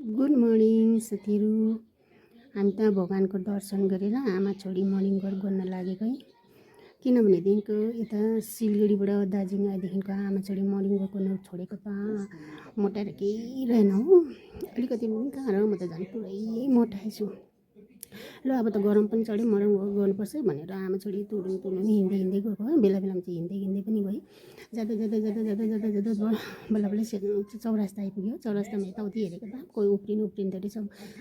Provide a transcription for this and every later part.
Good morning साथीहरू। हामी त भगवानको दर्शन गरेर आमा छोरी मर्निङ वक गर्न लागेको है। किनभनेदेखिको यता सिलगढीबाट दार्जिलिङ आएदेखिको आमा छोरी मर्निङ वक गर्न छोडेको त मोटाएर केही रहेन हो। अलिकति पनि कहाँ र, म त झन् पुरै मोटाएछु। ल अब त गरम पनि चढ्यो, मर्निङ वक गर्नुपर्छ भनेर आमा छोरी तुरुङ तुरुङ हिँड्दै हिँड्दै गएको हो। बेला बेलामा चाहिँ हिँड्दै हिँड्दै पनि गयो। जाँदा जाँदा जाँदा जाँदा जाँदा जाँदा बल्ल बल्ल चौरास्ता आइपुग्यो। चौरास्तामा यताउति हेरेको त कोही उफ्रिनु रहेछ,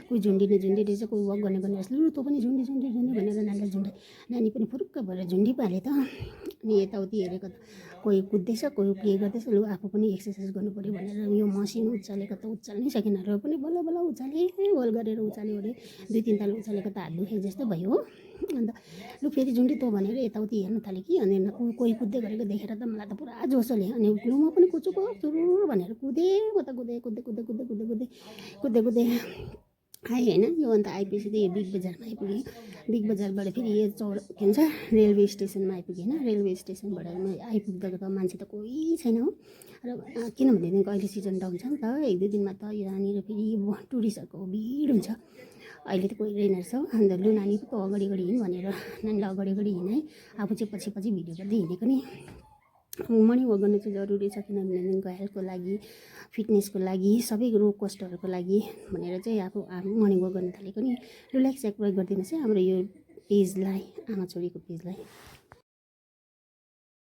कोही झुन्डिने रहेछ, कोही वक गर्ने रहेछ। लु तँ पनि झुन्डी झुन्डी झुन्डी भनेर नानीलाई झुन्डाइ, नानी पनि फुरुक्क भएर झुन्डी पाले त। अनि यताउति हेरेको त कोही कुद्दैछ, कोही के गर्दैछ। लु आफू पनि एक्सर्साइज गर्नु पऱ्यो भनेर यो मसिन उचालेको त उचाल्नै सकेन र पनि बल्ल बल्ल उचाले, होल गरेर उचाल्यो अरे। 2-3 ताल उचालेको त हात दुखे जस्तो भयो हो। अन्त लु फेरि झुन्डी तँ भनेर यताउति हेर्न थालेँ कि। अनि कोही कुद्दै गरेको देखेर त मलाई त पुरा जोस चल्यो। अनि लु म पनि कुद्छु सुरु भनेर कुदेँ। कता कुदेँ कुद्दै कुद्दै कुद्दै कुद्दै कुद्दै कुद्दै कुद्दै आएँ होइन। यो अन्त आइपुगेपछि त यो बिग बजारमा आइपुगेँ। बिग बजारबाट फेरि यो के भन्छ रेलवे स्टेसनमा आइपुगेँ होइन। रेलवे स्टेसनबाट आइपुग्दा त मान्छे त कोही छैन हो। र किनभनेदेखिको अहिले सिजन डाउन छ नि त, 1-2 दिनमा त यहाँनिर फेरि टुरिस्टहरूको भिड हुन्छ। अहिले त कोही रहेन रहेछ। अन्त लु नानी त अगाडि अगाडि हिँड भनेर नानीलाई अगाडि अगाडि हिँडाएँ। आफू चाहिँ पछि पछि भिडियो गर्दै हिँडेको नि। मर्निङ वक गर्नु चाहिँ जरुरी छ, किनभनेदेखिको हेल्थको लागि, फिटनेसको लागि, सबै रोग कष्टहरूको लागि भनेर चाहिँ आफू मर्निङ वक गर्न थालेको नि। लु लाइक सेयर गरिदिनुहोस् है हाम्रो यो पेजलाई, आमा छोरीको पेजलाई।